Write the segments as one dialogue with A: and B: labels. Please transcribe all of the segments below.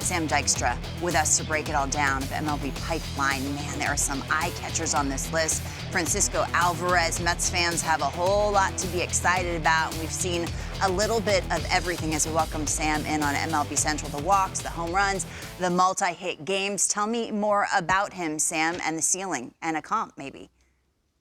A: Sam Dykstra with us to break it all down of MLB Pipeline. Man, there are some eye catchers on this list. Francisco Alvarez, Mets fans have a whole lot to be excited about. We've seen a little bit of everything as we welcome Sam in on MLB Central. The walks, the home runs, the multi-hit games. Tell me more about him, Sam, and the ceiling and a comp maybe.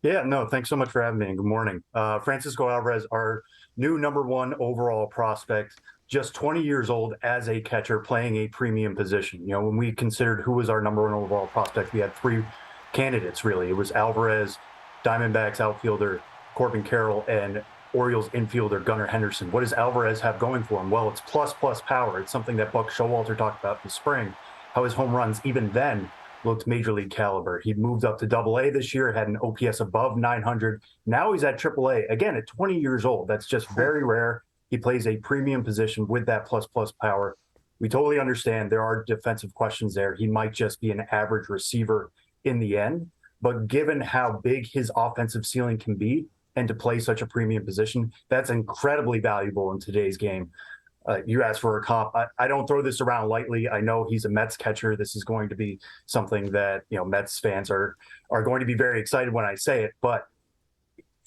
B: Yeah, no, thanks so much for having me, and good morning. Francisco Alvarez, our new #1 overall prospect, just 20 years old as a catcher playing a premium position. You know, when we considered who was our #1 overall prospect, we had three candidates, really. It was Alvarez, Diamondbacks outfielder Corbin Carroll, and Orioles infielder Gunnar Henderson. What does Alvarez have going for him? Well, it's plus power. It's something that Buck Showalter talked about in the spring, how his home runs, even then, looked major league caliber. He moved up to AA this year, had an OPS above 900. Now he's at AAA, again, at 20 years old. That's just very rare. He plays a premium position with that plus power. We totally understand there are defensive questions there. He might just be an average receiver in the end. But given how big his offensive ceiling can be and to play such a premium position, that's incredibly valuable in today's game. You asked for a comp. I don't throw this around lightly. I know he's a Mets catcher. This is going to be something that, you know, Mets fans are going to be very excited when I say it, but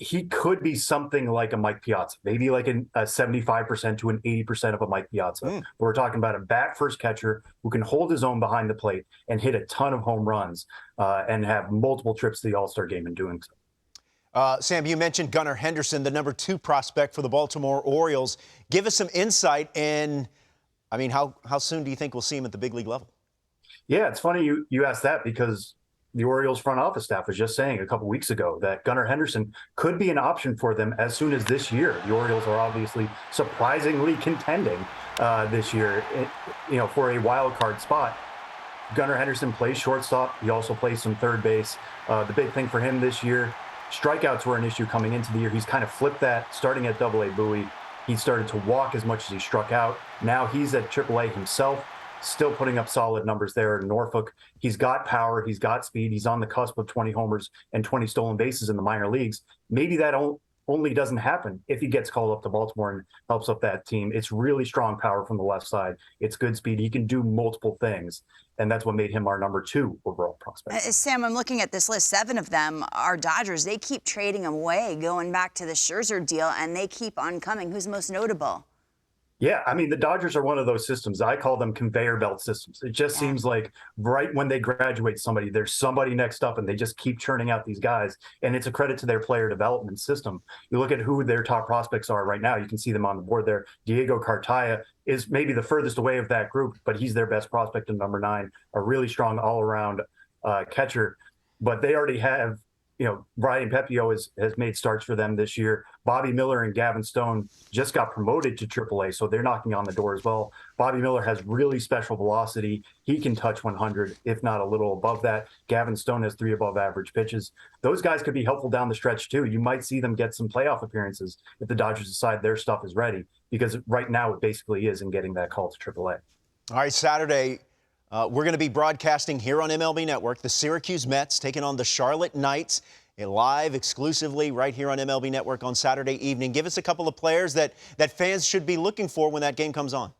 B: he could be something like a Mike Piazza, maybe like a 75% to an 80% of a Mike Piazza. We're talking about a bat-first catcher who can hold his own behind the plate and hit a ton of home runs and have multiple trips to the All-Star game in doing so.
C: Sam, you mentioned Gunnar Henderson, the #2 prospect for the Baltimore Orioles. Give us some insight in, I mean, how soon do you think we'll see him at the big league level?
B: Yeah, it's funny you asked that because the Orioles front office staff was just saying a couple weeks ago that Gunnar Henderson could be an option for them as soon as this year. The Orioles are obviously surprisingly contending this year, you know, for a wild card spot. Gunnar Henderson plays shortstop. He also plays some third base. The big thing for him this year, strikeouts were an issue coming into the year. He's kind of flipped that, starting at AA Bowie. He started to walk as much as he struck out. Now he's at AAA himself, still putting up solid numbers there in Norfolk. He's got power. He's got speed. He's on the cusp of 20 homers and 20 stolen bases in the minor leagues. Maybe that only doesn't happen if he gets called up to Baltimore and helps up that team. It's really strong power from the left side. It's good speed. He can do multiple things, and that's what made him our #2 overall prospect.
A: Sam, I'm looking at this list. 7 of them are Dodgers. They keep trading away, going back to the Scherzer deal, and they keep on coming. Who's most notable?
B: Yeah, I mean, the Dodgers are one of those systems. I call them conveyor belt systems. It just seems like right when they graduate somebody, there's somebody next up, and they just keep churning out these guys. And it's a credit to their player development system. You look at who their top prospects are right now. You can see them on the board there. Diego Cartaya is maybe the furthest away of that group, but he's their best prospect in #9, a really strong all-around catcher. But they already have, you know, Brian Pepio has made starts for them this year. Bobby Miller and Gavin Stone just got promoted to AAA, so they're knocking on the door as well. Bobby Miller has really special velocity. He can touch 100, if not a little above that. Gavin Stone has 3 above average pitches. Those guys could be helpful down the stretch, too. You might see them get some playoff appearances if the Dodgers decide their stuff is ready, because right now it basically is in getting that call to AAA.
C: All right, Saturday, we're going to be broadcasting here on MLB Network, the Syracuse Mets taking on the Charlotte Knights, live exclusively right here on MLB Network on Saturday evening. Give us a couple of players that fans should be looking for when that game comes on.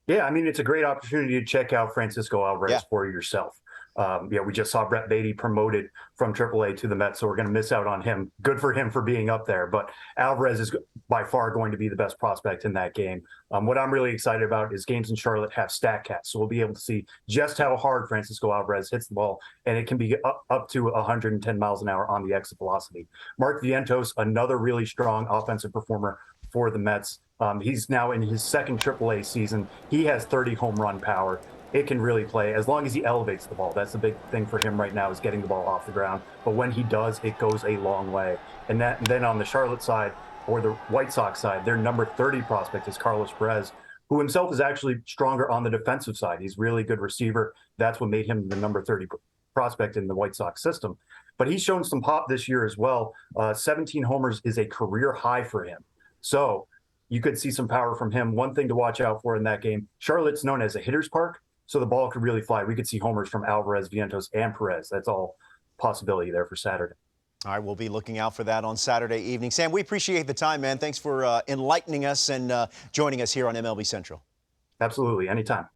B: Yeah, I mean, it's a great opportunity to check out Francisco Alvarez for yourself. We just saw Brett Beatty promoted from AAA to the Mets, so we're going to miss out on him. Good for him for being up there, but Alvarez is by far going to be the best prospect in that game. What I'm really excited about is games in Charlotte have StatCast, so we'll be able to see just how hard Francisco Alvarez hits the ball, and it can be up to 110 miles an hour on the exit velocity. Mark Vientos, another really strong offensive performer for the Mets. He's now in his second AAA season. He has 30 home run power. It can really play as long as he elevates the ball. That's the big thing for him right now, is getting the ball off the ground. But when he does, it goes a long way. And then on the Charlotte side, or the White Sox side, their #30 prospect is Carlos Perez, who himself is actually stronger on the defensive side. He's a really good receiver. That's what made him the #30 prospect in the White Sox system. But he's shown some pop this year as well. 17 homers is a career high for him. So you could see some power from him. One thing to watch out for in that game, Charlotte's known as a hitter's park, so the ball could really fly. We could see homers from Alvarez, Vientos, and Perez. That's all possibility there for Saturday.
C: All right, we'll be looking out for that on Saturday evening. Sam, we appreciate the time, man. Thanks for enlightening us and joining us here on MLB Central.
B: Absolutely, anytime.